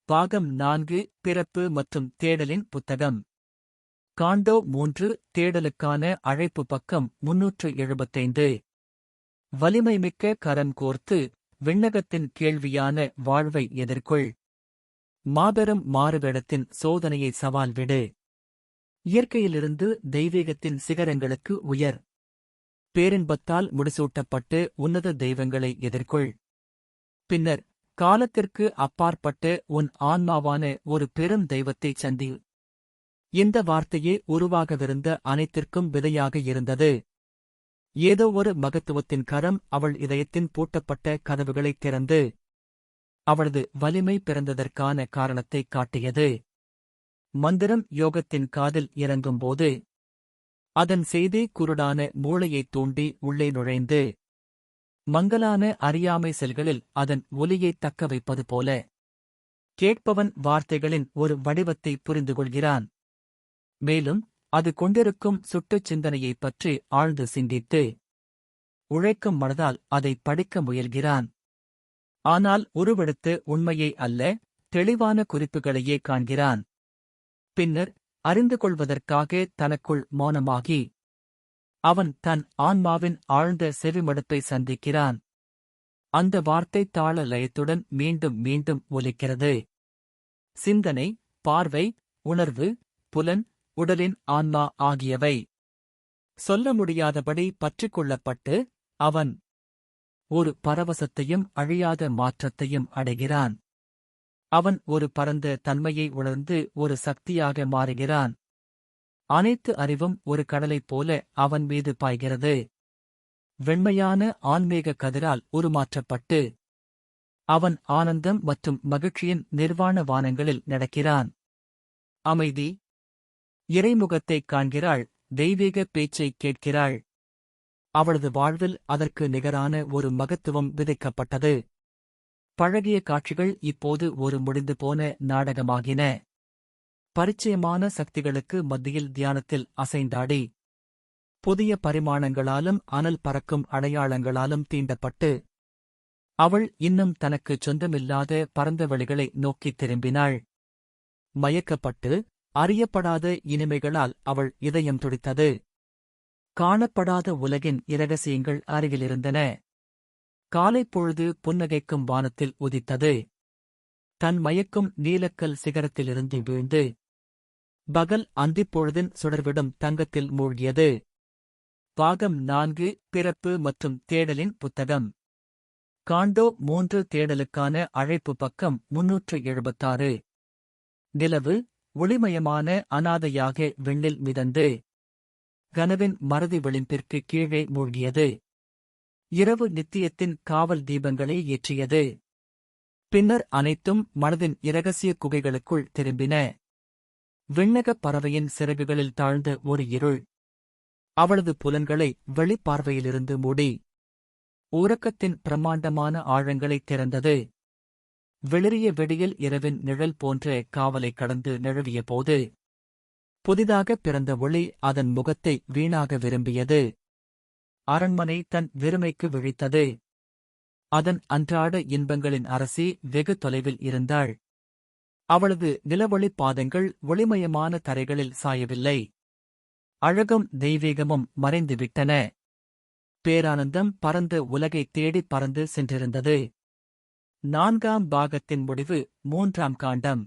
பாகம் 4 பிறப்பு மற்றும் தேடலின் புத்தகம். காண்டோ 3 தேடலுக்கான அழைப்பு பக்கம் 375. வலிமைமிக்க கரம் கோர்த்து விண்ணகத்தின் கேள்வியான வாழ்வை எதிர்கொள். மாபெரும் மாறுவேடத்தின் சோதனையை சவால் விடு. இயற்கையிலிருந்து தெய்வீகத்தின் சிகரங்களுக்கு உயர். பேரின்பத்தால் முடிசூட்டப்பட்டு உன்னத தெய்வங்களை எதிர்கொள். பின்னர் காலத்திற்கு அப்பாற்பட்ட உன் ஆன்மாவான ஒரு பெரும் தெய்வத்தைச் சந்தி. இந்த வார்த்தையே உருவாகவிருந்த அனைத்திற்கும் விதையாக இருந்தது. ஏதோ ஒரு மகத்துவத்தின் கரம் அவள் இதயத்தின் பூட்டப்பட்ட கதவுகளைத் திறந்து அவளது வலிமை பிறந்ததற்கான காரணத்தைக் காட்டியது. மந்திரம் யோகத்தின் காதில் இறங்கும்போது அதன் செய்தி குருடான மூளையைத் தூண்டி உள்ளே நுழைந்து மங்கலான அறியாமை செல்களில் அதன் ஒலியைத் தக்க வைப்பது போல கேட்பவன் வார்த்தைகளின் ஒரு வடிவத்தை புரிந்துகொள்கிறான். மேலும் அது கொண்டிருக்கும் சுட்டுச் சிந்தனையைப் பற்றி ஆழ்ந்து சிந்தித்து உழைக்கும் மனதால் அதைப் படிக்க முயல்கிறான். ஆனால் உருவெடுத்து உண்மையை அல்ல, தெளிவான குறிப்புகளையே காண்கிறான். பின்னர் அறிந்து கொள்வதற்காக தனக்குள் மௌனமாகி அவன் தன் ஆன்மாவின் ஆழ்ந்த செவிமடுப்பை சந்திக்கிறான். அந்த வார்த்தை தாள லயத்துடன் மீண்டும் மீண்டும் ஒலிக்கிறது. சிந்தனை, பார்வை, உணர்வு, புலன், உடலின் ஆன்மா ஆகியவை சொல்ல முடியாதபடி பற்றிக்கொள்ளப்பட்டு அவன் ஒரு பரவசத்தையும் அழியாத மாற்றத்தையும் அடைகிறான். அவன் ஒரு பரந்த தன்மையை உணர்ந்து ஒரு சக்தியாக மாறுகிறான். அனைத்து அறிவும் ஒரு கடலைப் போல அவன் மீது பாய்கிறது. வெண்மையான ஆன்மீக கதிரால் உருமாற்றப்பட்டு அவன் ஆனந்தம் மற்றும் மகிழ்ச்சியின் நிர்வாண வானங்களில் நடக்கிறான். அமைதி. இறைமுகத்தைக் காண்கிறாள், தெய்வீக பேச்சைக் கேட்கிறாள். அவளது வாழ்வில் அதற்கு நிகரான ஒரு மகத்துவம் விதைக்கப்பட்டது. பழகிய காட்சிகள் இப்போது ஒரு முடிந்து போன நாடகமாகின. பரிச்சயமான சக்திகளுக்கு மத்தியில் தியானத்தில் அசைந்தாடி புதிய பரிமாணங்களாலும் அனல் பறக்கும் அடையாளங்களாலும் தீண்டப்பட்டு அவள் இன்னும் தனக்குச் சொந்தமில்லாத பரந்த வெளிகளை நோக்கித் திரும்பினாள். மயக்கப்பட்டு அறியப்படாத இனிமைகளால் அவள் இதயம் துடித்தது. காணப்படாத உலகின் இரகசியங்கள் அருகிலிருந்தன. காலைப்பொழுது புன்னகைக்கும் வானத்தில் உதித்தது. தன் மயக்கும் நீலக்கல் சிகரத்திலிருந்து வீழ்ந்து பகல் அந்திப்பொழுதின் சுடர்விடும் தங்கத்தில் மூழ்கியது. பாகம் 4 பிறப்பு மற்றும் தேடலின் புத்தகம். காண்டோ 3 தேடலுக்கான அழைப்பு பக்கம் 376. நிலவு ஒளிமயமான அனாதையாக விண்ணில் மிதந்து கனவின் மறதி விளிம்பிற்கு கீழே மூழ்கியது. இரவு நித்தியத்தின் காவல் தீபங்களை ஏற்றியது. பின்னர் அனைத்தும் மனதின் இரகசிய குகைகளுக்குள் திரும்பின. விண்ணகப் பறவையின் சிறகுகளில் தாழ்ந்த ஒரு இருள் அவளது புலன்களை வெளிப்பார்வையிலிருந்து மூடி உறக்கத்தின் பிரம்மாண்டமான ஆழங்களைத் திறந்தது. வெளிரிய வெடியில் இரவின் நிழல் போன்ற காவலைக் கடந்து நிழவிய போது புதிதாக பிறந்த ஒளி அதன் முகத்தை வீணாக விரும்பியது. அரண்மனை தன் வெறுமைக்கு விழித்தது. அதன் அன்றாட இன்பங்களின் அரசி வெகு தொலைவில் இருந்தாள். அவளது நிலவொளிப் பாதங்கள் ஒளிமயமான தரைகளில் சாயவில்லை. அழகும் தெய்வீகமும் மறைந்துவிட்டன. பேரானந்தம் பரந்த உலகைத் தேடிப் பறந்து சென்றிருந்தது. 4ஆம் பாகத்தின் முடிவு 3ஆம் காண்டம்.